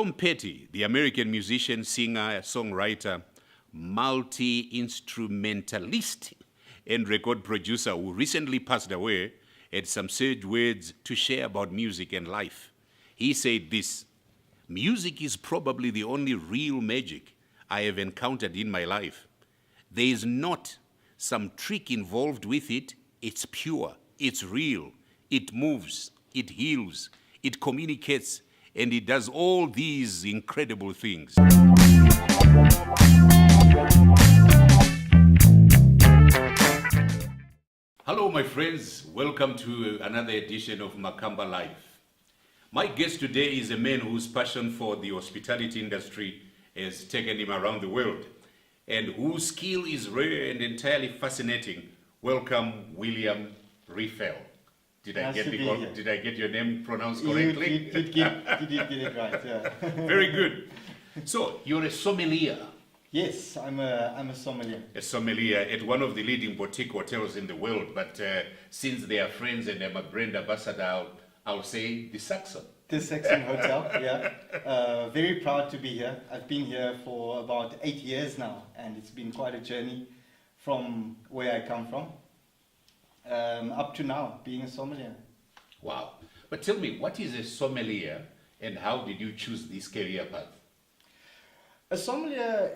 Tom Petty, the American musician, singer, songwriter, multi-instrumentalist, and record producer who recently passed away, had some sage words to share about music and life. He said this: "Music is probably the only real magic I have encountered in my life. There is not some trick involved with it. It's pure, it's real, it moves, it heals, it communicates, and it does all these incredible things." Hello, my friends. Welcome to another edition of Makamba Life. My guest today is a man whose passion for the hospitality industry has taken him around the world, and whose skill is rare and entirely fascinating. Welcome, William Riffel. Did I get your name pronounced correctly? You did get it right, yeah. Very good. So, you're a sommelier. Yes, I'm a sommelier. A sommelier at one of the leading boutique hotels in the world, but since they are friends and I'm a brand ambassador, I'll say the Saxon. The Saxon Hotel, yeah. Very proud to be here. I've been here for about 8 years now, and it's been quite a journey from where I come from up to now, being a sommelier. Wow. But tell me, what is a sommelier and how did you choose this career path? A sommelier,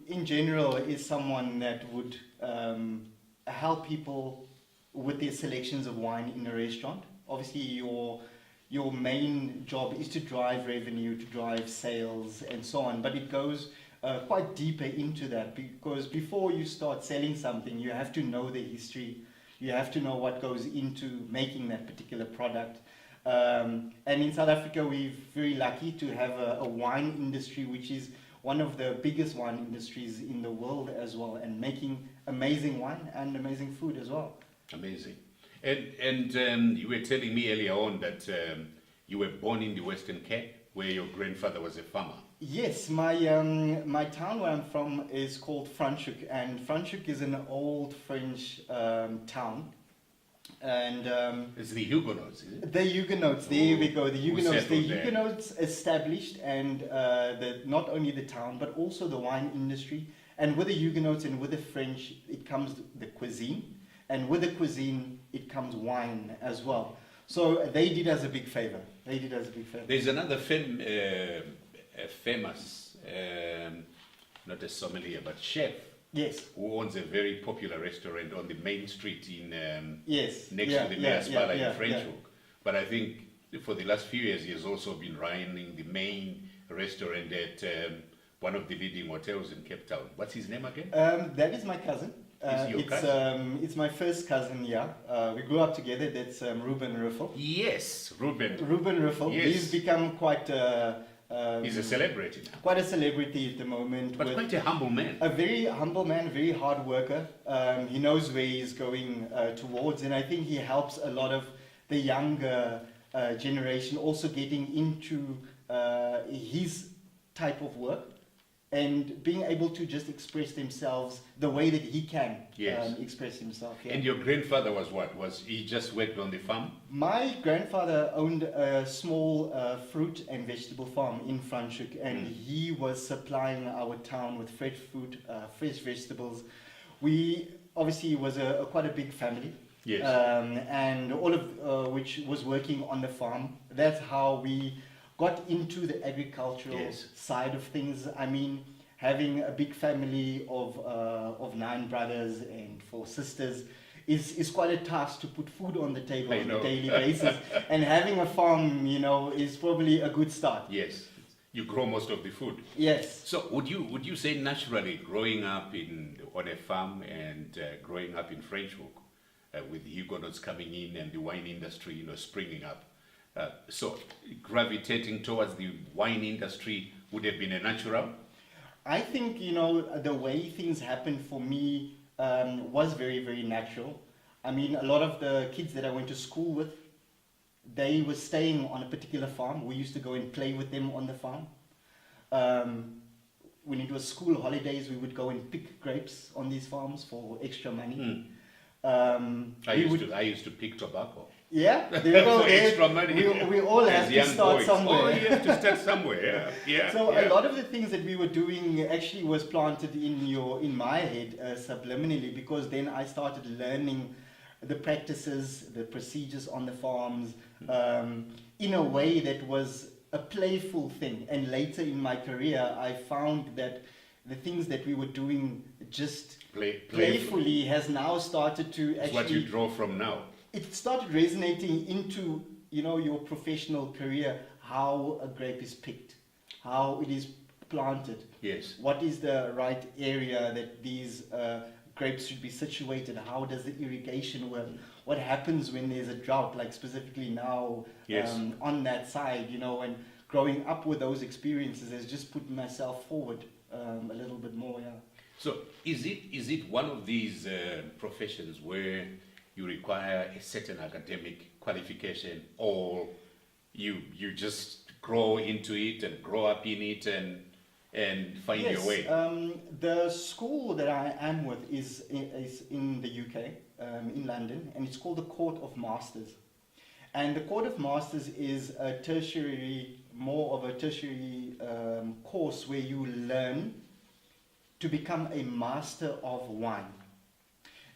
in general, is someone that would help people with their selections of wine in a restaurant. Obviously, your main job is to drive revenue, to drive sales, and so on. But it goes quite deeper into that, because before you start selling something, you have to know the history. You have to know what goes into making that particular product. And in South Africa, we're very lucky to have a wine industry, which is one of the biggest wine industries in the world as well, and making amazing wine and amazing food as well. Amazing. And you were telling me earlier on that you were born in the Western Cape, where your grandfather was a farmer. Yes, my town where I'm from is called Franschhoek, and Franschhoek is an old French town. And it's the Huguenots, is it? The Huguenots, there we go. The Huguenots there? Established, and not only the town but also the wine industry. And with the Huguenots and with the French, it comes the cuisine, and with the cuisine, it comes wine as well. So they did us a big favor. There's another famous, not a sommelier, but chef. Yes. Who owns a very popular restaurant on the main street in yes. next to the Mayor's Palace in Franschhoek. Yeah. But I think for the last few years he has also been running the main restaurant at one of the leading hotels in Cape Town. What's his name again? That is my cousin. It's my first cousin, yeah. We grew up together. That's William Riffel. Yes, Ruben. William Riffel. Yes. He's become quite... he's a celebrity now. Quite a celebrity at the moment. But quite a humble man. A very humble man, very hard worker. He knows where he's going towards, and I think he helps a lot of the younger generation also getting into his type of work and being able to just express themselves the way that he can express himself. Yeah. And your grandfather was what? Was he just worked on the farm? My grandfather owned a small fruit and vegetable farm in Franschhoek, and he was supplying our town with fresh fruit, fresh vegetables. We obviously was quite a big family. Yes. And all of which was working on the farm. That's how we got into the agricultural side of things. I mean, having a big family of 9 brothers and 4 sisters is quite a task to put food on the table on a daily basis. And having a farm, is probably a good start. Yes, you grow most of the food. Yes. So would you say naturally growing up on a farm and growing up in Franschhoek with the Huguenots coming in and the wine industry, springing up, so gravitating towards the wine industry would have been a natural? I think, the way things happened for me was very, very natural. I mean, a lot of the kids that I went to school with, they were staying on a particular farm. We used to go and play with them on the farm. When it was school holidays, we would go and pick grapes on these farms for extra money. I used to pick tobacco. Yeah, there you go. For extra money. We all have As to young start boys. somewhere. Oh, you have to start somewhere. Yeah. So yeah. a lot of the things that we were doing actually was planted in my head subliminally, because then I started learning the practices, the procedures on the farms, in a way that was a playful thing. And later in my career, I found that the things that we were doing just playfully has now started to actually... It's what you draw from now. It started resonating into, your professional career, how a grape is picked, how it is planted. Yes. What is the right area that these grapes should be situated? How does the irrigation work? What happens when there's a drought, like specifically now on that side, and growing up with those experiences has just put myself forward a little bit more, yeah. So is it one of these professions where you require a certain academic qualification, or you just grow into it and grow up in it and find your way? The school that I am with is in the UK, in London, and it's called the Court of Masters. And the Court of Masters is more of a tertiary course where you learn to become a master of wine.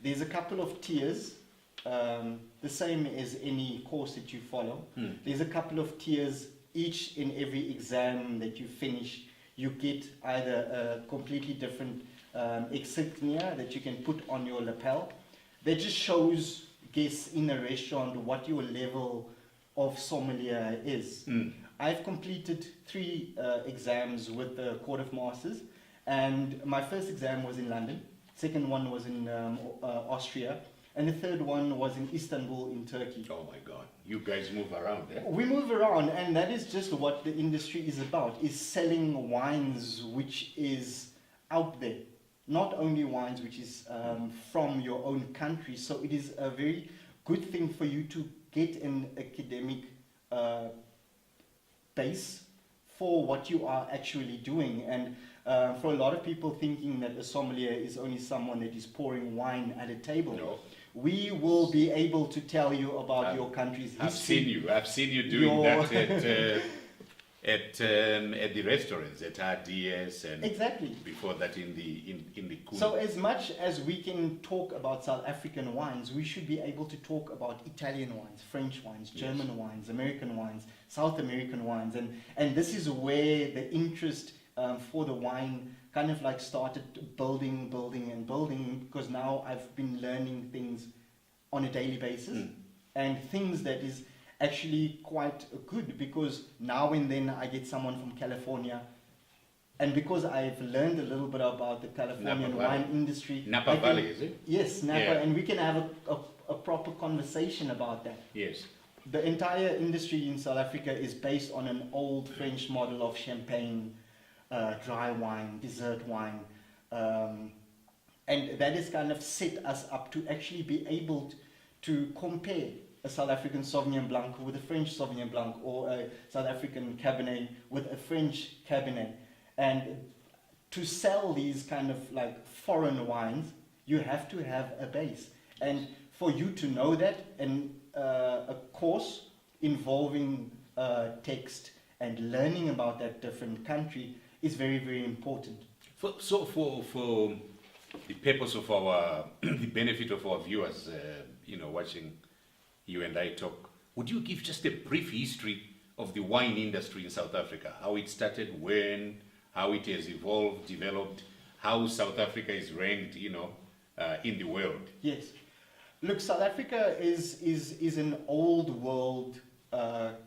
There's a couple of tiers, the same as any course that you follow. There's a couple of tiers. Each in every exam that you finish, you get either a completely different insignia that you can put on your lapel that just shows guests in a restaurant what your level of sommelier is. I've completed 3 exams with the Court of Masters, and my first exam was in London, second one was in Austria, and the third one was in Istanbul in Turkey. Oh my God, you guys move around, eh? We move around, and that is just what the industry is about, is selling wines which is out there. Not only wines which is from your own country, so it is a very good thing for you to get an academic base for what you are actually doing. And for a lot of people thinking that a sommelier is only someone that is pouring wine at a table. No. We will be able to tell you about your country's history. I've seen you doing that at the restaurants at RDS and exactly before that in the Kun. So as much as we can talk about South African wines, we should be able to talk about Italian wines, French wines, German wines, American wines, South American wines, and this is where the interest for the wine kind of like started building, because now I've been learning things on a daily basis, and things that is actually quite good, because now and then I get someone from California, and because I've learned a little bit about the Californian wine industry. Napa Valley, is it? Yes, Napa, and we can have a proper conversation about that. Yes. The entire industry in South Africa is based on an old French model of champagne, dry wine, dessert wine, and that has kind of set us up to actually be able to compare a South African Sauvignon Blanc with a French Sauvignon Blanc, or a South African Cabernet with a French Cabernet. And to sell these kind of like foreign wines, you have to have a base. And for you to know that, and a course involving text and learning about that different country is very, very important. For the purpose of our, the benefit of our viewers, watching you and I talk, would you give just a brief history of the wine industry in South Africa? How it started, when, how it has evolved, developed, how South Africa is ranked, in the world? Yes. Look, South Africa is an old world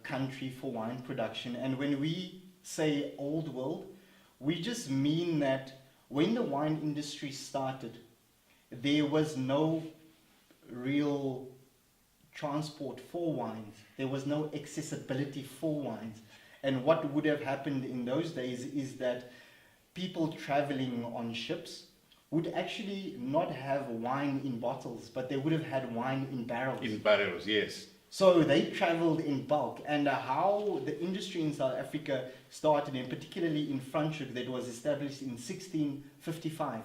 country for wine production, and when we say old world, we just mean that when the wine industry started, there was no real transport for wines. There was no accessibility for wines. And what would have happened in those days is that people traveling on ships would actually not have wine in bottles, but they would have had wine in barrels. In barrels, yes. So they traveled in bulk. And how the industry in South Africa started, and particularly in Franschhoek, that was established in 1655.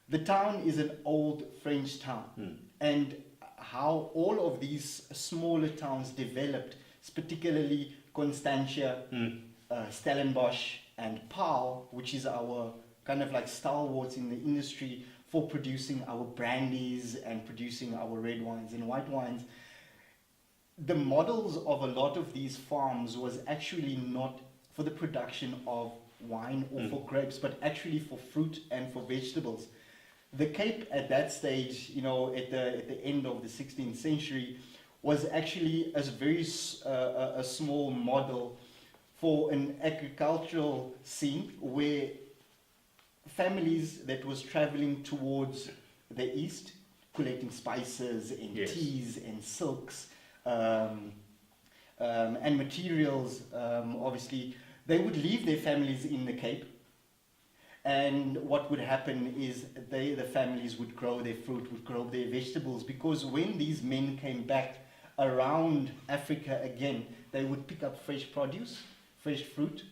The town is an old French town, and how all of these smaller towns developed, particularly Constantia, Stellenbosch, and Paarl, which is our kind of like stalwarts in the industry for producing our brandies and producing our red wines and white wines. The models of a lot of these farms was actually not for the production of wine or for grapes, but actually for fruit and for vegetables. The Cape at that stage, you know, at the end of the 16th century, was actually a very a small model for an agricultural scene where families that was traveling towards the east, collecting spices and teas and silks and materials, obviously, they would leave their families in the Cape. And what would happen is the families would grow their fruit, would grow their vegetables, because when these men came back around Africa again, they would pick up fresh produce, fresh fruit,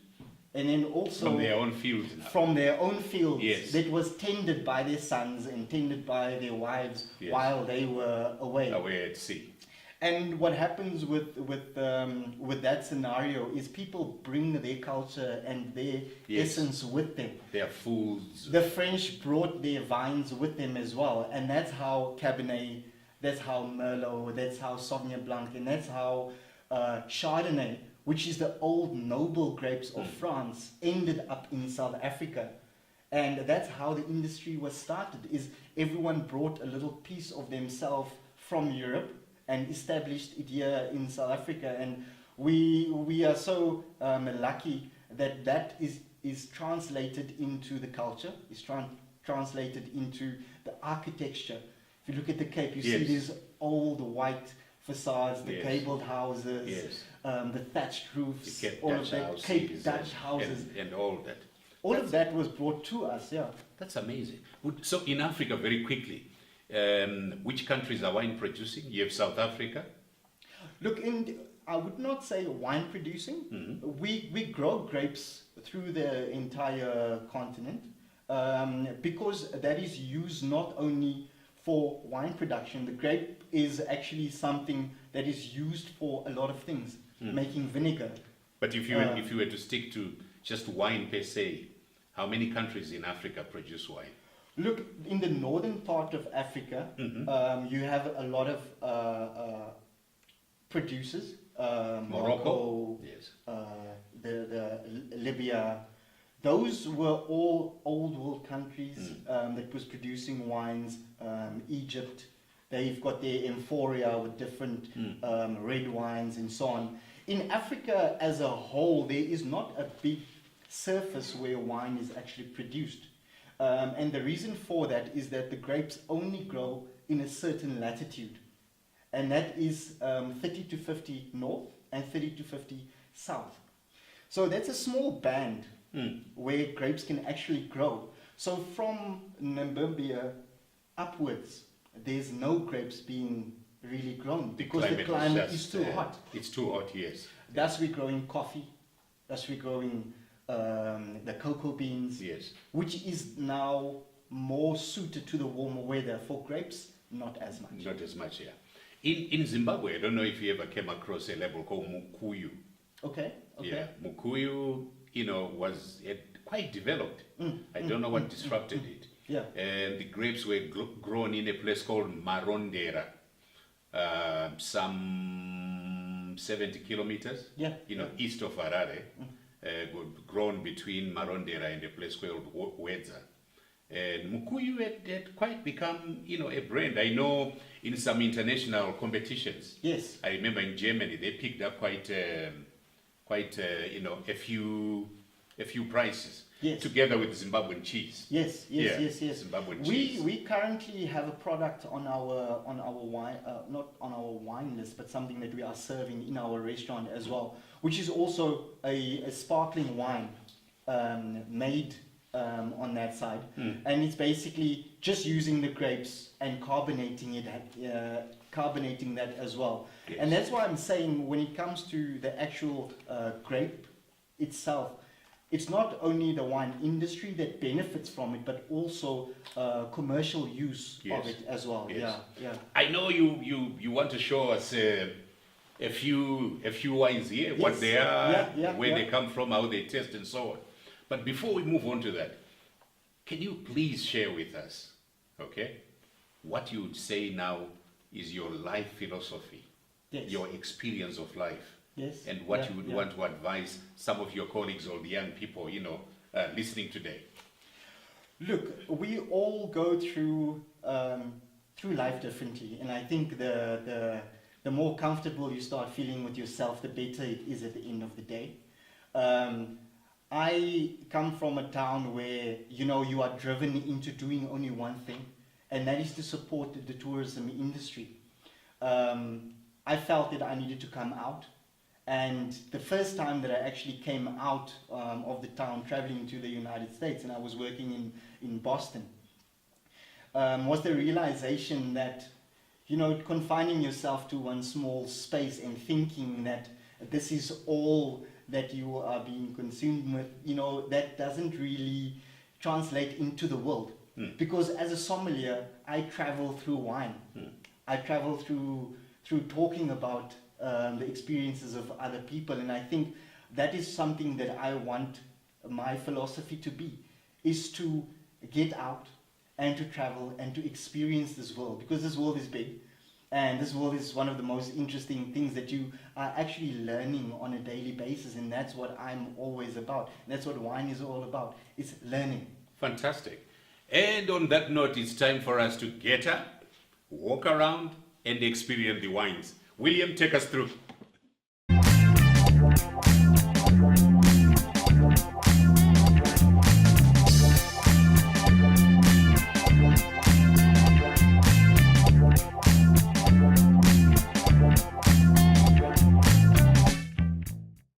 and then also from their own fields. From their own fields that was tended by their sons and tended by their wives while they were away at sea. And what happens with that scenario is people bring their culture and their essence with them. Their foods. The French brought their vines with them as well, and that's how Cabernet, that's how Merlot, that's how Sauvignon Blanc, and that's how Chardonnay, which is the old noble grapes of France, ended up in South Africa. And that's how the industry was started, is everyone brought a little piece of themselves from Europe and established it here in South Africa. And we are so lucky that is translated into the culture, is translated into the architecture. If you look at the Cape, you see these old white facades, the gabled houses, the thatched roofs, all of that, Cape Dutch houses. And all that. All of that was brought to us, That's amazing. So in Africa, very quickly, which countries are wine producing? You have South Africa. Look, I would not say wine producing. We grow grapes through the entire continent because that is used not only for wine production. The grape is actually something that is used for a lot of things, making vinegar. But if you were to stick to just wine per se, how many countries in Africa produce wine? Look, in the northern part of Africa, you have a lot of producers. Morocco, the Libya. Those were all old world countries that was producing wines. Egypt, they've got their amphoria with different red wines and so on. In Africa as a whole, there is not a big surface where wine is actually produced. And the reason for that is that the grapes only grow in a certain latitude. And that is 30 to 50 north and 30 to 50 south. So that's a small band where grapes can actually grow. So from Namibia upwards, there's no grapes being really grown because the climate is too hot. It's too hot, yes. Thus we're growing coffee, thus we're growing the cocoa beans, which is now more suited to the warmer weather. For grapes, not as much. Not as much, In Zimbabwe, I don't know if you ever came across a label called Mukuyu. Okay. Yeah, Mukuyu, was quite developed. I don't know what disrupted it. Yeah. And the grapes were grown in a place called Marondera, some 70 kilometers, east of Harare, grown between Marondera and a place called Wedza. And Mukuyu had quite become, a brand. I know in some international competitions. Yes. I remember in Germany they picked up quite a few prizes. Yes. Together with Zimbabwean cheese. Yes. Zimbabwean cheese. We currently have a product on our wine, not on our wine list, but something that we are serving in our restaurant as well, which is also a sparkling wine made on that side, and it's basically just using the grapes and carbonating that as well. Yes. And that's why I'm saying when it comes to the actual grape itself, it's not only the wine industry that benefits from it, but also commercial use Yes. of it as well. Yes. Yeah. I know you want to show us a few wines here, what Yes. they are, Yeah, where yeah. they come from, how they taste, and so on. But before we move on to that, can you please share with us, okay, what you would say now is your life philosophy, Yes. your experience of life, Yes. and what Yeah, you would yeah. want to advise some of your colleagues or the young people, listening today? Look, we all go through life differently, and I think the more comfortable you start feeling with yourself, the better it is at the end of the day. I come from a town where you are driven into doing only one thing, and that is to support the tourism industry. I felt that I needed to come out. And the first time that I actually came out of the town, traveling to the United States, and I was working in Boston, was the realization that, confining yourself to one small space and thinking that this is all that you are being consumed with, that doesn't really translate into the world. Because as a sommelier, I travel through wine. I travel through talking about the experiences of other people, and I think that is something that I want my philosophy to be, is to get out and to travel and to experience this world, because this world is big, and this world is one of the most interesting things that you are actually learning on a daily basis, and that's what I'm always about. And that's what wine is all about. It's learning. Fantastic. And on that note, it's time for us to get up, walk around, and experience the wines. William, take us through.